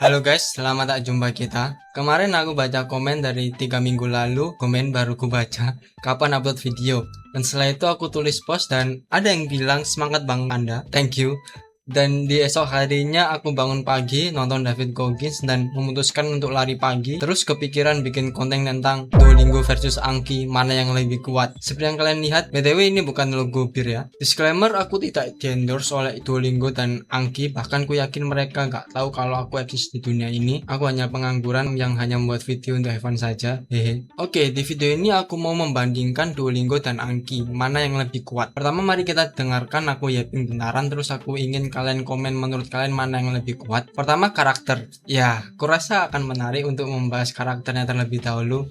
Halo guys, selamat tak jumpa kita. Kemarin aku baca komen dari 3 minggu lalu, komen baru ku baca kapan upload video. Dan setelah itu aku tulis post dan ada yang bilang semangat bang Anda, thank you. Dan di esok harinya aku bangun pagi nonton David Goggins dan memutuskan untuk lari pagi. Terus kepikiran bikin konten tentang Duolingo versus Anki, mana yang lebih kuat. Seperti yang kalian lihat, BTW ini bukan logo bir ya. Disclaimer, aku tidak di-endorse oleh Duolingo dan Anki. Bahkan ku yakin mereka nggak tahu kalau aku eksis di dunia ini. Aku hanya pengangguran yang hanya membuat video untuk have fun saja. Hehe. Oke, di video ini aku mau membandingkan Duolingo dan Anki, mana yang lebih kuat. Pertama mari kita dengarkan aku yapping bentaran, terus aku ingin kalian komen menurut kalian mana yang lebih kuat. Pertama, karakter. Ya, kurasa akan menarik untuk membahas karakternya terlebih dahulu.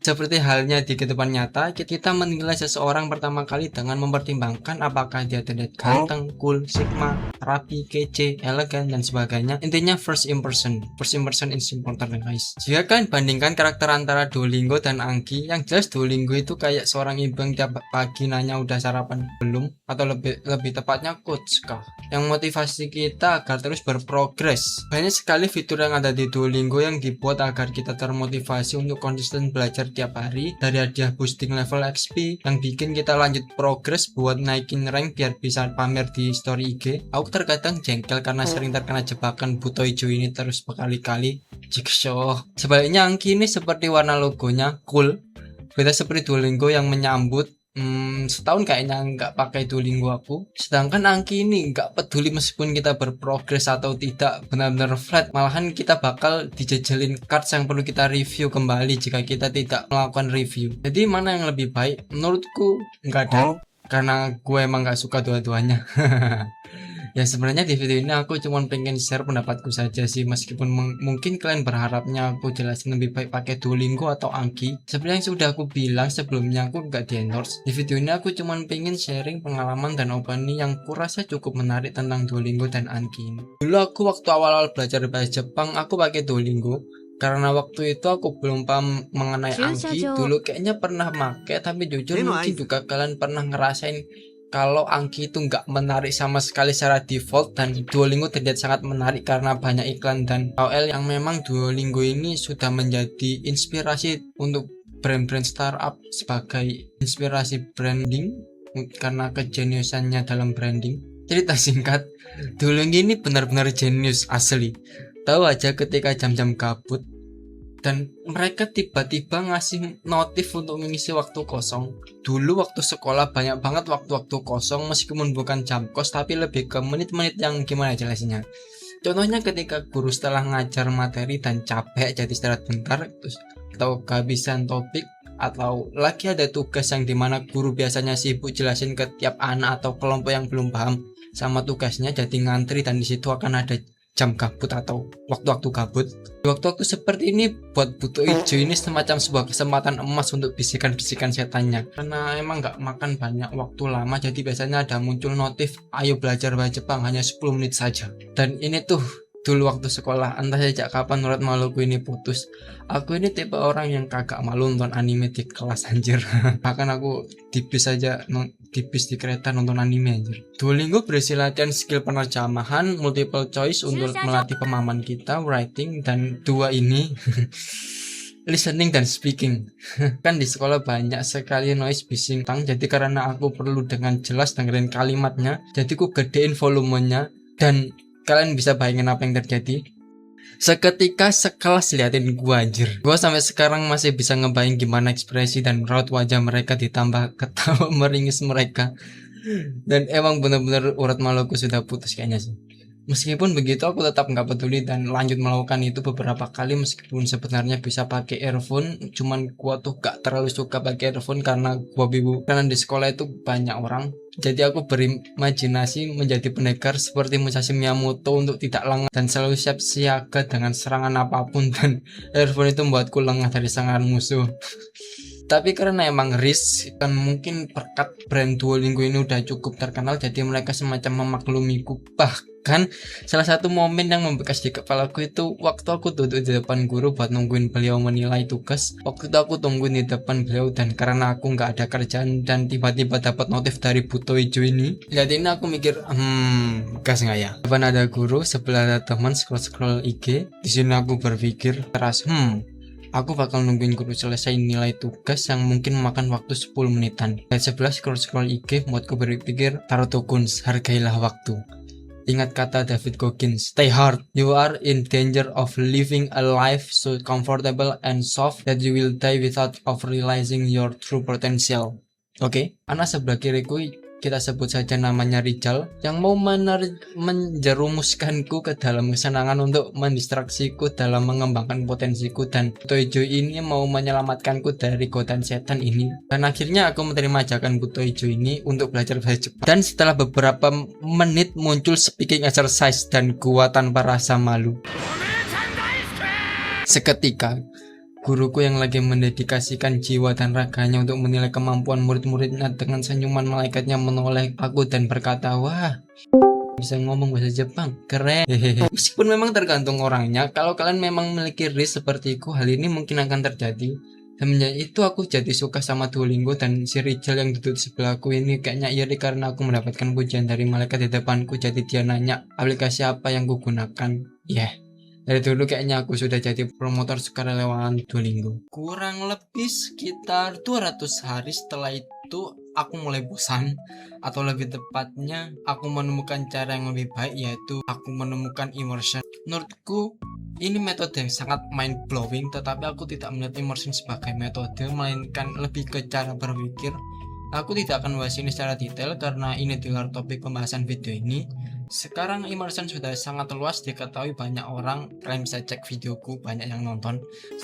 Seperti halnya di kehidupan nyata, kita menilai seseorang pertama kali dengan mempertimbangkan apakah dia terlihat ganteng, cool, sigma, rapi, kece, elegan, dan sebagainya. Intinya first impression. First impression is important guys. Jika kalian bandingkan karakter antara Duolingo dan Anki, yang jelas Duolingo itu kayak seorang ibu yang tiap pagi nanya udah sarapan belum, atau lebih tepatnya coach kah, yang motivasi kita agar terus berprogres. Banyak sekali fitur yang ada di Duolingo yang dibuat agar kita termotivasi untuk konsisten belajar tiap hari, dari hadiah boosting level XP yang bikin kita lanjut progres buat naikin rank biar bisa pamer di story IG. Aku terkadang jengkel karena sering terkena jebakan buto hijau ini terus berkali-kali. Jigsaw. Sebaliknya Anki ini seperti warna logonya cool. Beda seperti Duolingo yang menyambut setahun kayaknya nggak pakai Duolingo aku. Sedangkan Anki ini nggak peduli meskipun kita berprogres atau tidak, benar-benar flat. Malahan kita bakal dijejelin cards yang perlu kita review kembali jika kita tidak melakukan review. Jadi mana yang lebih baik? Menurutku nggak ada, karena gue emang nggak suka dua-duanya. Ya sebenarnya di video ini aku cuma pengen share pendapatku saja sih, meskipun mungkin kalian berharapnya aku jelasin lebih baik pakai Duolingo atau Anki. Seperti yang sudah aku bilang sebelumnya, aku nggak di-endorse. Di video ini aku cuma pengen sharing pengalaman dan opini yang kurasa cukup menarik tentang Duolingo dan Anki ini. Dulu aku waktu awal-awal belajar bahasa Jepang, aku pakai Duolingo. Karena waktu itu aku belum paham mengenai Anki. Dulu kayaknya pernah pakai, tapi jujur mungkin juga kalian pernah ngerasain kalau Anki itu nggak menarik sama sekali secara default, dan Duolingo terlihat sangat menarik karena banyak iklan dan KOL yang memang Duolingo ini sudah menjadi inspirasi untuk brand-brand startup sebagai inspirasi branding karena kejeniusannya dalam branding. Cerita singkat, Duolingo ini benar-benar jenius asli. Tahu aja ketika jam-jam gabut dan mereka tiba-tiba ngasih notif untuk mengisi waktu kosong. Dulu waktu sekolah banyak banget waktu-waktu kosong, meskipun bukan jam kos tapi lebih ke menit-menit yang gimana jelasinnya. Contohnya ketika guru setelah ngajar materi dan capek jadi istirahat bentar, terus atau kehabisan topik, atau lagi ada tugas yang dimana guru biasanya sibuk jelasin ke tiap anak atau kelompok yang belum paham sama tugasnya, jadi ngantri dan disitu akan ada jam gabut atau waktu-waktu gabut. Waktu-waktu seperti ini buat buto hijau ini semacam sebuah kesempatan emas untuk bisikan-bisikan setannya, karena emang nggak makan banyak waktu lama, jadi biasanya ada muncul notif ayo belajar bahasa Jepang hanya 10 menit saja. Dan ini tuh dulu waktu sekolah, entah sejak kapan urat maluku ini putus. Aku ini tipe orang yang kagak malu nonton anime di kelas anjir. Bahkan aku di bis aja, di bis di kereta nonton anime anjir. Duolingo berisi latihan skill penerjemahan, multiple choice untuk melatih pemahaman kita, writing, dan dua ini listening dan speaking. Kan di sekolah banyak sekali noise bising tang, jadi karena aku perlu dengan jelas dengerin kalimatnya, jadi aku gedein volumenya, dan kalian bisa bayangin apa yang terjadi. Seketika sekelas liatin gua anjir. Gua sampai sekarang masih bisa ngebayang gimana ekspresi dan raut wajah mereka ditambah ketawa meringis mereka. Dan emang bener-bener urat maluku sudah putus kayaknya sih. Meskipun begitu aku tetap nggak peduli dan lanjut melakukan itu beberapa kali, meskipun sebenarnya bisa pakai earphone. Cuman gua tuh gak terlalu suka pakai earphone karena gua bingung, karena di sekolah itu banyak orang. Jadi aku berimajinasi menjadi pendekar seperti Musashi Miyamoto untuk tidak lengah dan selalu siap siaga dengan serangan apapun, dan earphone itu membuatku lengah dari serangan musuh. Tapi karena emang Riz kan mungkin berkat brand Duolingo ini udah cukup terkenal, jadi mereka semacam memaklumiku. Bahkan salah satu momen yang membekas di kepalaku itu waktu aku duduk di depan guru buat nungguin beliau menilai tugas. Waktu itu aku tungguin di depan beliau, dan karena aku nggak ada kerjaan dan tiba-tiba dapat notif dari Buto Ijo ini, lihat ini aku mikir, gas nggak ya? Depan ada guru, sebelah ada teman scroll IG. Di sini aku berpikir keras, aku bakal nungguin guru selesai nilai tugas yang mungkin memakan waktu 10 menitan. Dan sebelah scroll IG, buatku berpikir, Taruto Kuns, hargailah waktu. Ingat kata David Goggins, stay hard. You are in danger of living a life so comfortable and soft that you will die without of realizing your true potential. Oke, anak sebelah kiriku kita sebut saja namanya Rijal, yang mau menjerumuskanku ke dalam kesenangan untuk mendistraksiku dalam mengembangkan potensiku, dan Buto ini mau menyelamatkanku dari godaan setan ini. Dan akhirnya aku menerima ajakan Buto ini untuk belajar bahasa Jepang. Dan setelah beberapa menit muncul speaking exercise dan gua tanpa rasa malu. Seketika guruku yang lagi mendedikasikan jiwa dan raganya untuk menilai kemampuan murid-muridnya dengan senyuman malaikatnya menoleh aku dan berkata, wah, bisa ngomong bahasa Jepang, keren. Hehehe. Meskipun memang tergantung orangnya, kalau kalian memang memiliki risk sepertiku, hal ini mungkin akan terjadi. Semenjak itu aku jadi suka sama Duolingo, dan si Rijal yang duduk di sebelahku ini kayaknya iri karena aku mendapatkan pujian dari malaikat di depanku, jadi dia nanya aplikasi apa yang kugunakan. Dari dulu kayaknya aku sudah jadi promotor sukarelawan Duolingo. Kurang lebih sekitar 200 hari setelah itu aku mulai bosan, atau lebih tepatnya aku menemukan cara yang lebih baik, yaitu aku menemukan immersion. Menurutku ini metode yang sangat mind blowing, tetapi aku tidak melihat immersion sebagai metode, melainkan lebih ke cara berpikir. Aku tidak akan bahas ini secara detail karena ini di luar topik pembahasan video ini. Sekarang immersion sudah sangat luas diketahui banyak orang, kalian bisa cek videoku, banyak yang nonton.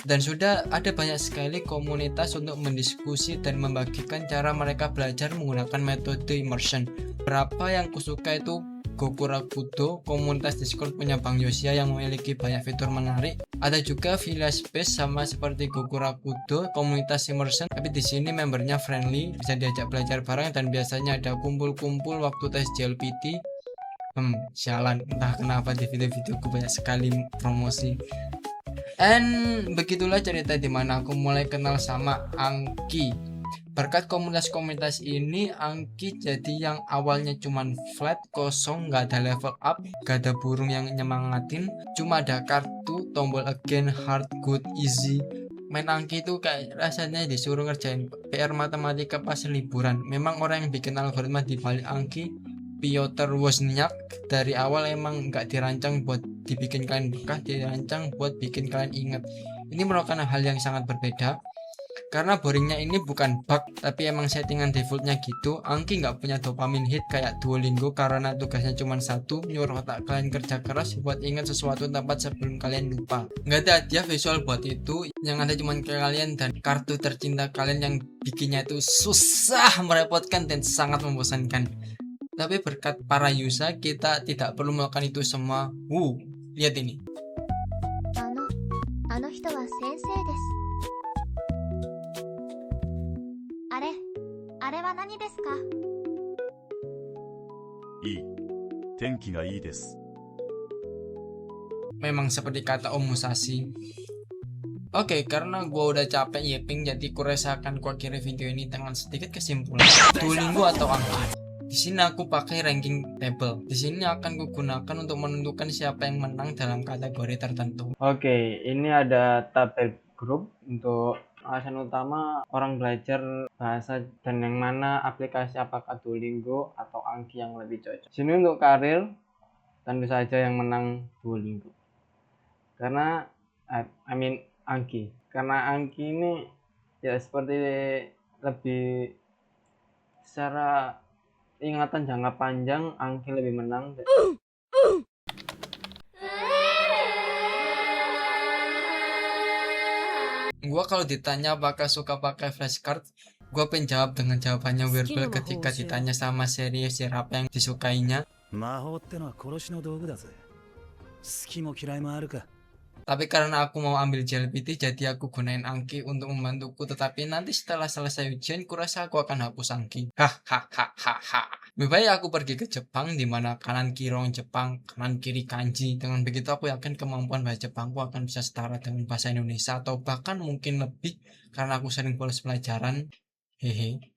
Dan sudah ada banyak sekali komunitas untuk mendiskusi dan membagikan cara mereka belajar menggunakan metode immersion. Berapa yang kusuka itu Gokurakudo, komunitas Discord punya Bang Yosia yang memiliki banyak fitur menarik. Ada juga Villa Space, sama seperti Gokurakudo, komunitas immersion, tapi di sini membernya friendly, bisa diajak belajar bareng, dan biasanya ada kumpul-kumpul waktu tes JLPT. Sialan, entah kenapa di video-videoku banyak sekali promosi. And begitulah cerita dimana aku mulai kenal sama Angki. Berkat komunitas-komunitas ini, Angki jadi yang awalnya cuman flat, kosong, gak ada level up, gak ada burung yang nyemangatin, cuma ada kartu, tombol again, hard, good, easy. Main Angki itu kayak rasanya disuruh ngerjain PR matematika pas liburan. Memang orang yang bikin algoritma di balik Angki, Piotr Wozniak, dari awal emang gak dirancang buat dibikin kalian bekah, dirancang buat bikin kalian inget. Ini merupakan hal yang sangat berbeda, karena boringnya ini bukan bug, tapi emang settingan defaultnya gitu. Angki nggak punya dopamine hit kayak Duolingo karena tugasnya cuma satu, nyuruh otak kalian kerja keras buat ingat sesuatu tempat sebelum kalian lupa. Nggak ada hadiah visual buat itu, yang ada cuma kalian dan kartu tercinta kalian yang bikinnya itu susah, merepotkan, dan sangat membosankan. Tapi berkat para Yusa, kita tidak perlu melakukan itu semua. Lihat ini. あの人は先生です。あれは何ですか？いい。天気がいいです。 Memang seperti kata Om Musashi. Oke, karena gua udah capek yeping, jadi kuresahkan gua kira video ini dengan sedikit kesimpulan. Duolingo atau Angki? Di sini aku pakai ranking table. Di sini akan kugunakan untuk menentukan siapa yang menang dalam kategori tertentu. Oke, ini ada tabel grup untuk alasan utama orang belajar bahasa dan yang mana aplikasi, apakah Duolingo atau Angki yang lebih cocok. Sini untuk karir, tentu saja yang menang Duolingo. Karena Angki. Karena Angki ini ya seperti lebih secara ingatan jangka panjang, Angki lebih menang. Gua kalau ditanya apakah suka pakai flashcard, gua pengen jawab dengan jawabannya Weirble ketika ditanya sama series apa yang disukainya. Tapi karena aku mau ambil JLPT, jadi aku gunain Anki untuk membantuku. Tetapi nanti setelah selesai ujian, kurasa aku akan hapus Anki. Hahaha. Lebih baik aku pergi ke Jepang, di mana kanan kiri orang Jepang, kanan kiri kanji. Dengan begitu aku yakin kemampuan bahasa Jepangku akan bisa setara dengan bahasa Indonesia, atau bahkan mungkin lebih, karena aku sering bolos pelajaran. Hehe.